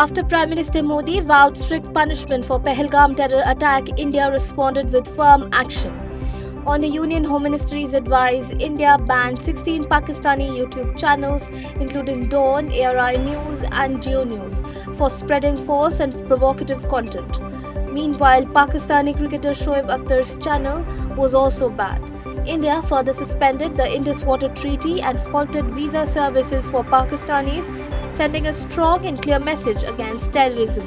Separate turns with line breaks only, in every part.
After Prime Minister Modi vowed strict punishment for Pahalgam terror attack, India responded with firm action. On the Union Home Ministry's advice, India banned 16 Pakistani YouTube channels, including Dawn, ARI News, and Geo News, for spreading false and provocative content. Meanwhile, Pakistani cricketer Shoaib Akhtar's channel was also banned. India further suspended the Indus Water Treaty and halted visa services for Pakistanis, sending a strong and clear message against terrorism.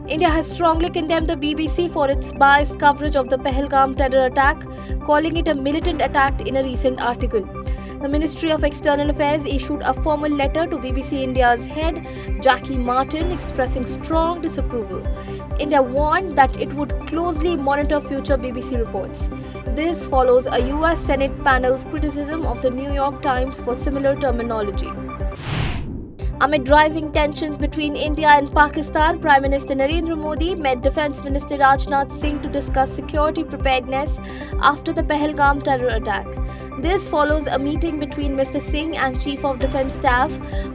India has strongly condemned the BBC for its biased coverage of the Pahalgam terror attack, calling it a militant attack in a recent article. The Ministry of External Affairs issued a formal letter to BBC India's head, Jackie Martin, expressing strong disapproval. India warned that it would closely monitor future BBC reports. This follows a US Senate panel's criticism of the New York Times for similar terminology. Amid rising tensions between India and Pakistan, Prime Minister Narendra Modi met Defence Minister Rajnath Singh to discuss security preparedness after the Pahalgam terror attack. This follows a meeting between Mr. Singh and Chief of Defence Staff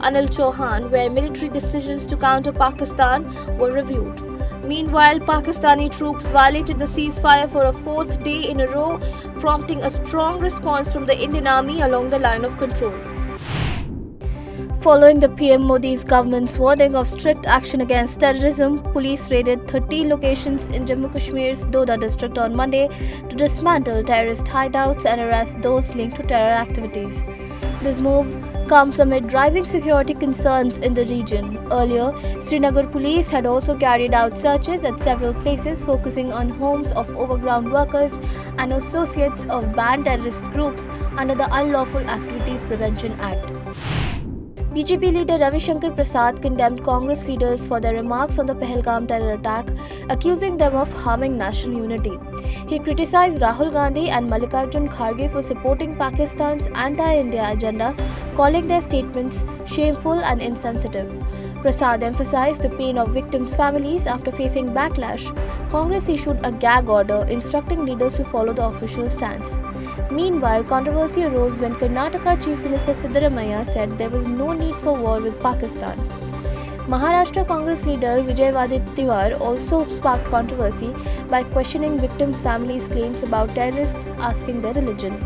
Anil Chauhan, where military decisions to counter Pakistan were reviewed. Meanwhile, Pakistani troops violated the ceasefire for a fourth day in a row, prompting a strong response from the Indian Army along the line of control. Following the PM Modi's government's warning of strict action against terrorism, police raided 13 locations in Jammu Kashmir's Doda district on Monday to dismantle terrorist hideouts and arrest those linked to terror activities. This move comes amid rising security concerns in the region. Earlier, Srinagar police had also carried out searches at several places, focusing on homes of overground workers and associates of banned terrorist groups under the Unlawful Activities Prevention Act. BJP leader Ravi Shankar Prasad condemned Congress leaders for their remarks on the Pahalgam terror attack, accusing them of harming national unity. He criticized Rahul Gandhi and Mallikarjun Kharge for supporting Pakistan's anti-India agenda, calling their statements shameful and insensitive. Prasad emphasized the pain of victims' families after facing backlash. Congress issued a gag order instructing leaders to follow the official stance. Meanwhile, controversy arose when Karnataka Chief Minister Siddaramaiah said there was no need for war with Pakistan. Maharashtra Congress leader Vijay Wadetiwar also sparked controversy by questioning victims' families' claims about terrorists asking their religion.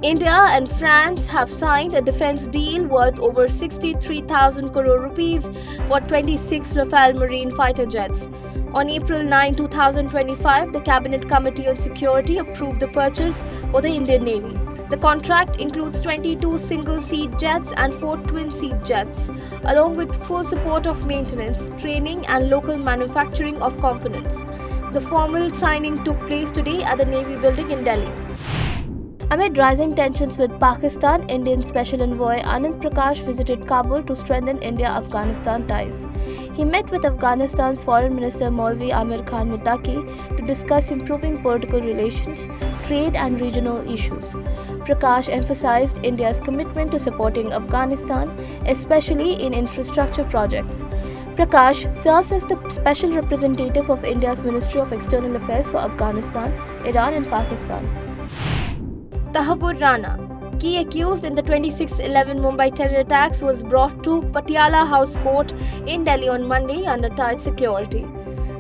India and France have signed a defense deal worth over 63,000 crore rupees for 26 Rafale Marine fighter jets. On April 9, 2025, the Cabinet Committee on Security approved the purchase for the Indian Navy. The contract includes 22 single-seat jets and 4 twin-seat jets, along with full support of maintenance, training and local manufacturing of components. The formal signing took place today at the Navy building in Delhi. Amid rising tensions with Pakistan, Indian Special Envoy Anand Prakash visited Kabul to strengthen India-Afghanistan ties. He met with Afghanistan's Foreign Minister Maulvi Amir Khan Muttaqi to discuss improving political relations, trade and regional issues. Prakash emphasized India's commitment to supporting Afghanistan, especially in infrastructure projects. Prakash serves as the special representative of India's Ministry of External Affairs for Afghanistan, Iran and Pakistan. Tahavur Rana, key accused in the 26/11 Mumbai terror attacks, was brought to Patiala House Court in Delhi on Monday under tight security.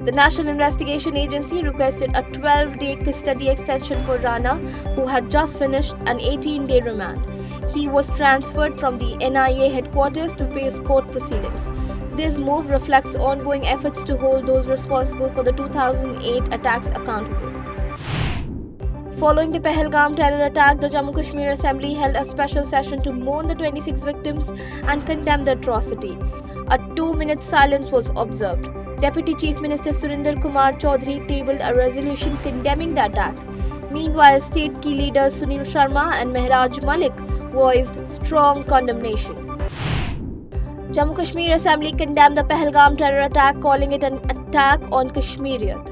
The National Investigation Agency requested a 12-day custody extension for Rana, who had just finished an 18-day remand. He was transferred from the NIA headquarters to face court proceedings. This move reflects ongoing efforts to hold those responsible for the 2008 attacks accountable. Following the Pahalgam terror attack, the Jammu Kashmir Assembly held a special session to mourn the 26 victims and condemn the atrocity. A 2-minute silence was observed. Deputy Chief Minister Surinder Kumar Chaudhary tabled a resolution condemning the attack. Meanwhile, state key leaders Sunil Sharma and Mehraj Malik voiced strong condemnation. Jammu Kashmir Assembly condemned the Pahalgam terror attack, calling it an attack on Kashmiriyat.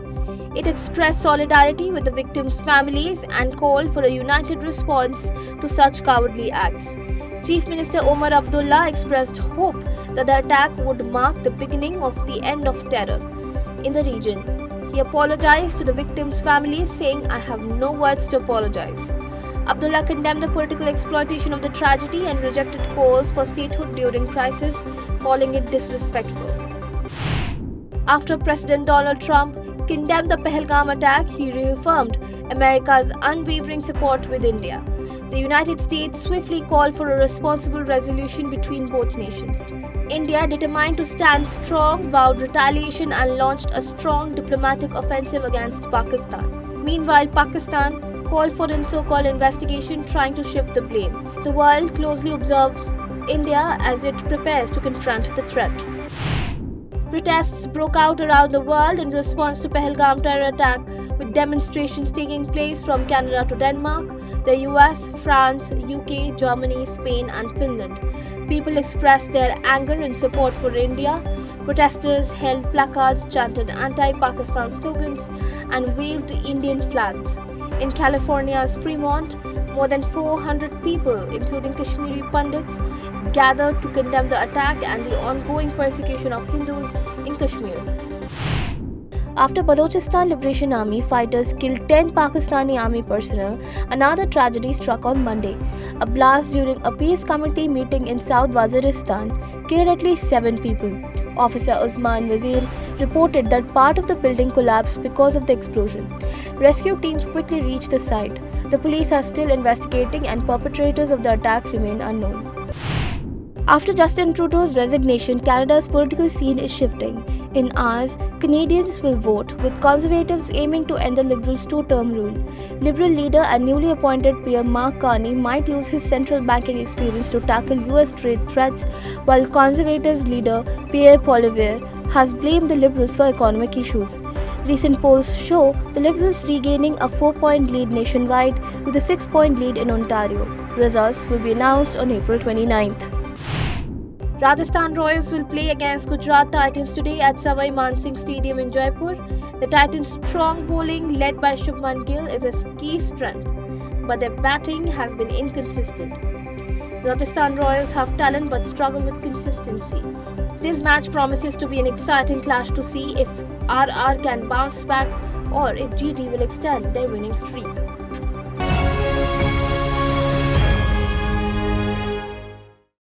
It expressed solidarity with the victims' families and called for a united response to such cowardly acts. Chief Minister Omar Abdullah expressed hope that the attack would mark the beginning of the end of terror in the region. He apologized to the victims' families, saying, "I have no words to apologize." Abdullah condemned the political exploitation of the tragedy and rejected calls for statehood during crisis, calling it disrespectful. After President Donald Trump condemned the Pahalgam attack, he reaffirmed America's unwavering support with India. The United States swiftly called for a responsible resolution between both nations. India, determined to stand strong, vowed retaliation and launched a strong diplomatic offensive against Pakistan. Meanwhile, Pakistan called for a so-called investigation trying to shift the blame. The world closely observes India as it prepares to confront the threat. Protests broke out around the world in response to Pahalgam terror attack, with demonstrations taking place from Canada to Denmark, the US, France, UK, Germany, Spain and Finland. People expressed their anger and support for India. Protesters held placards, chanted anti-Pakistan slogans and waved Indian flags. In California's Fremont, more than 400 people, including Kashmiri Pandits, gathered to condemn the attack and the ongoing persecution of Hindus in Kashmir. After Balochistan Liberation Army fighters killed 10 Pakistani army personnel, another tragedy struck on Monday. A blast during a peace committee meeting in South Waziristan killed at least 7 people. Officer Usman Wazir reported that part of the building collapsed because of the explosion. Rescue teams quickly reached the site. The police are still investigating and perpetrators of the attack remain unknown. After Justin Trudeau's resignation, Canada's political scene is shifting. In hours, Canadians will vote, with Conservatives aiming to end the Liberals' two-term rule. Liberal leader and newly appointed Pierre Marc Carney might use his central banking experience to tackle US trade threats, while Conservatives leader Pierre Poilievre has blamed the Liberals for economic issues. Recent polls show the Liberals regaining a 4-point lead nationwide, with a 6-point lead in Ontario. Results will be announced on April 29th. Rajasthan Royals will play against Gujarat Titans today at Savai Mansingh Stadium in Jaipur. The Titans' strong bowling, led by Shubman Gill, is a key strength, but their batting has been inconsistent. Rajasthan Royals have talent but struggle with consistency. This match promises to be an exciting clash to see if RR can bounce back or if GT will extend their winning streak.